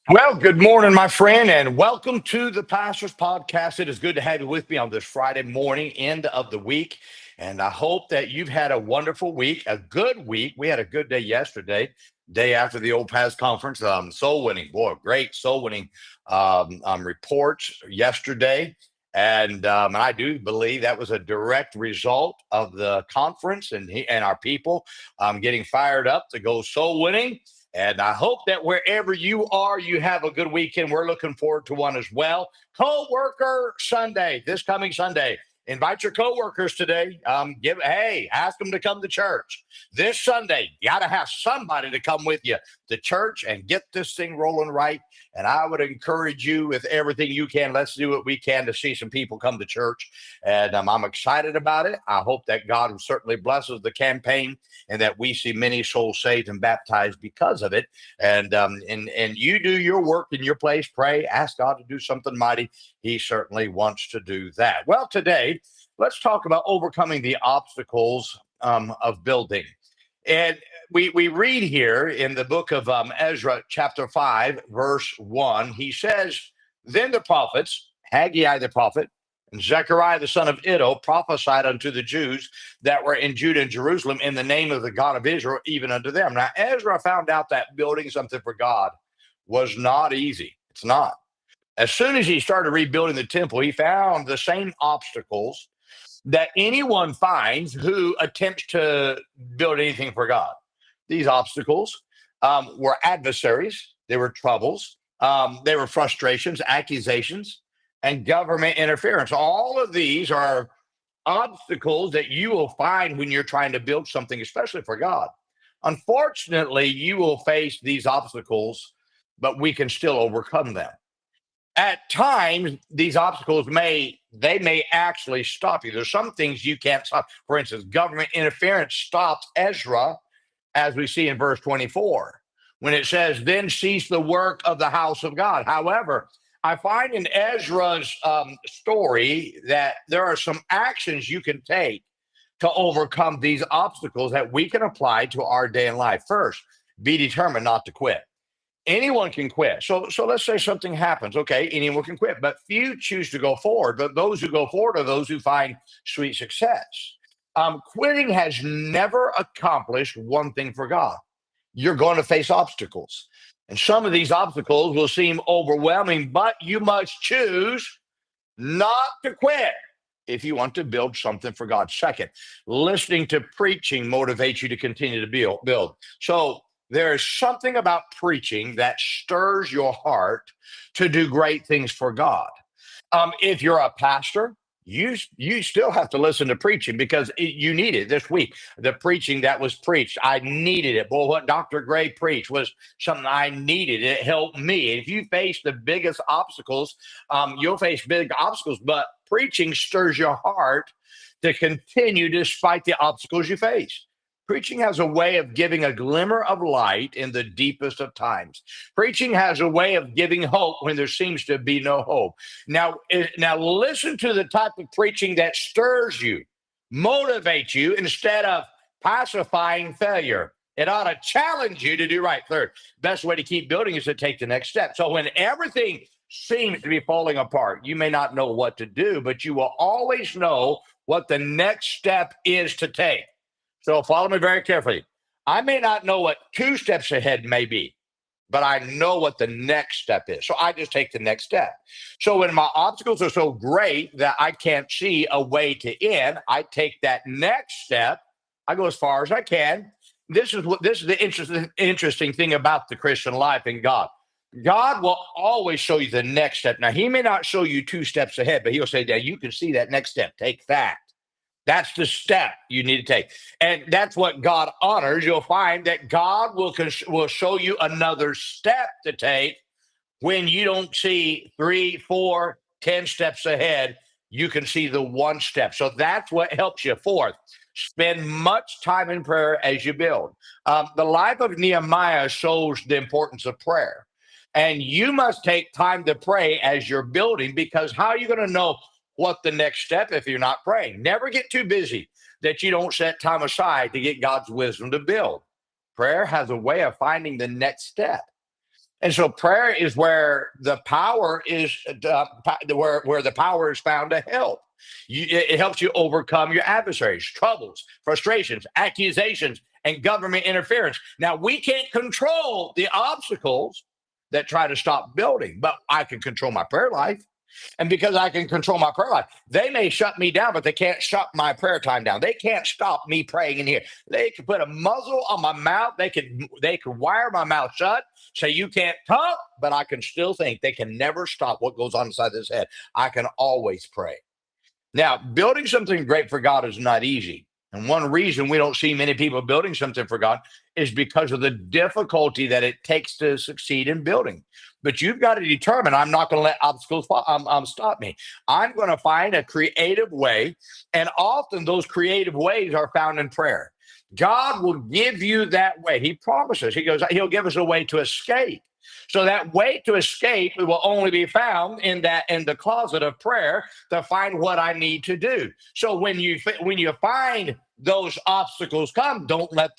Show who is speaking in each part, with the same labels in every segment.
Speaker 1: Well, good morning, my friend, and welcome to the Pastor's Podcast. It is good to have you with me on this Friday morning, end of the week. And I hope that you've had a wonderful week, a good week. We had a good day yesterday, day after the Old Past Conference. Soul winning, boy, great soul winning reports yesterday. And I do believe that was a direct result of the conference and our people getting fired up to go soul winning. And I hope that wherever you are, you have a good weekend. We're looking forward to one as well. Co-worker Sunday, this coming Sunday. Invite your coworkers today. Ask them to come to church this Sunday. You got to have somebody to come with you to church and get this thing rolling right. And I would encourage you with everything you can. Let's do what we can to see some people come to church. And I'm excited about it. I hope that God certainly blesses the campaign and that we see many souls saved and baptized because of it. And you do your work in your place, pray, ask God to do something mighty. He certainly wants to do that. Well, today, let's talk about overcoming the obstacles of building. And we read here in the book of Ezra, chapter 5, verse 1, he says, Then the prophets, Haggai the prophet, and Zechariah the son of Iddo prophesied unto the Jews that were in Judah and Jerusalem in the name of the God of Israel, even unto them. Now, Ezra found out that building something for God was not easy. It's not. As soon as he started rebuilding the temple, he found the same obstacles that anyone finds who attempts to build anything for God. These obstacles were adversaries, they were troubles, they were frustrations, accusations, and government interference. All of these are obstacles that you will find when you're trying to build something, especially for God. Unfortunately, you will face these obstacles, but we can still overcome them. At times, these obstacles may actually stop you. There's some things you can't stop. For instance, government interference stopped Ezra, as we see in verse 24, when it says, Then cease the work of the house of God. However, I find in Ezra's story that there are some actions you can take to overcome these obstacles that we can apply to our day in life. First, be determined not to quit. Anyone can quit. So let's say something happens. Okay, anyone can quit, but few choose to go forward. But those who go forward are those who find sweet success. Quitting has never accomplished one thing for God. You're going to face obstacles, and some of these obstacles will seem overwhelming, but you must choose not to quit if you want to build something for God. Second, listening to preaching motivates you to continue to build. So there is something about preaching that stirs your heart to do great things for God. If you're a pastor, you still have to listen to preaching because you need it this week. The preaching that was preached, I needed it. Boy, what Dr. Gray preached was something I needed. It helped me. If you face the biggest obstacles, you'll face big obstacles, but preaching stirs your heart to continue despite the obstacles you face. Preaching has a way of giving a glimmer of light in the deepest of times. Preaching has a way of giving hope when there seems to be no hope. Now listen to the type of preaching that stirs you, motivates you instead of pacifying failure. It ought to challenge you to do right. Third, best way to keep building is to take the next step. So when everything seems to be falling apart, you may not know what to do, but you will always know what the next step is to take. So follow me very carefully. I may not know what two steps ahead may be, but I know what the next step is. So I just take the next step. So when my obstacles are so great that I can't see a way to end, I take that next step. I go as far as I can. This is the interesting thing about the Christian life and God. God will always show you the next step. Now, he may not show you two steps ahead, but he'll say, "Now you can see that next step. Take that." That's the step you need to take. And that's what God honors. You'll find that God will show you another step to take when you don't see 3, 4, 10 steps ahead. You can see the one step. So that's what helps you. Fourth, spend much time in prayer as you build. The life of Nehemiah shows the importance of prayer. And you must take time to pray as you're building, because how are you going to know what the next step if you're not praying? Never get too busy that you don't set time aside to get God's wisdom to build. Prayer has a way of finding the next step. And so prayer is where the power is, where the power is found to help. It helps you overcome your adversaries, troubles, frustrations, accusations, and government interference. Now, we can't control the obstacles that try to stop building, but I can control my prayer life. And because I can control my prayer life, they may shut me down, but they can't shut my prayer time down. They can't stop me praying in here. They can put a muzzle on my mouth. They can wire my mouth shut, say you can't talk, but I can still think. They can never stop what goes on inside this head. I can always pray. Now, building something great for God is not easy. And one reason we don't see many people building something for God is because of the difficulty that it takes to succeed in building. But you've got to determine I'm not going to let obstacles stop me. I'm going to find a creative way. And often those creative ways are found in prayer. God will give you that way. He promises, He goes, He'll give us a way to escape. So that way to escape will only be found in the closet of prayer to find what I need to do. So when you find those obstacles come, don't let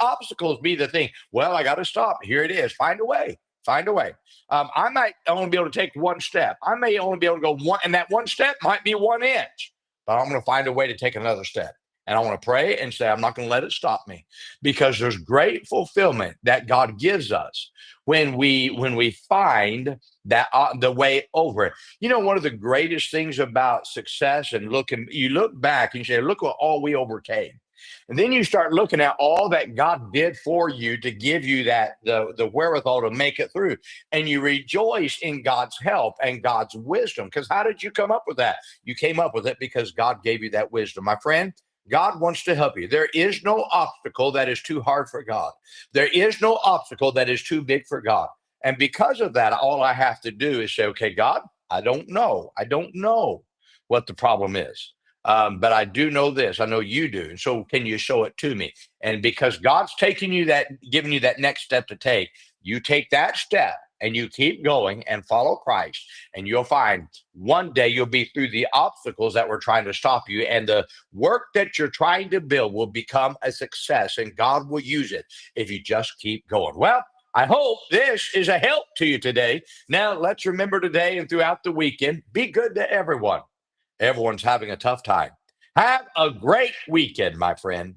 Speaker 1: obstacles be the thing. Well, I got to stop. Here it is. Find a way. Find a way. I might only be able to take one step. I may only be able to go one, and that one step might be 1 inch. But I'm going to find a way to take another step. And I want to pray and say, I'm not going to let it stop me, because there's great fulfillment that God gives us when we find that the way over it. One of the greatest things about success, and you look back and you say, look what all we overcame. And then you start looking at all that God did for you to give you the wherewithal to make it through. And you rejoice in God's help and God's wisdom. Because how did you come up with that? You came up with it because God gave you that wisdom. My friend, God wants to help you. There is no obstacle that is too hard for God. There is no obstacle that is too big for God. And because of that, all I have to do is say, okay, God, I don't know. I don't know what the problem is. But I do know this. I know you do. And so can you show it to me? And because God's giving you that next step to take, you take that step and you keep going and follow Christ. And you'll find one day you'll be through the obstacles that were trying to stop you. And the work that you're trying to build will become a success. And God will use it if you just keep going. Well, I hope this is a help to you today. Now, let's remember today and throughout the weekend, be good to everyone. Everyone's having a tough time. Have a great weekend, my friend.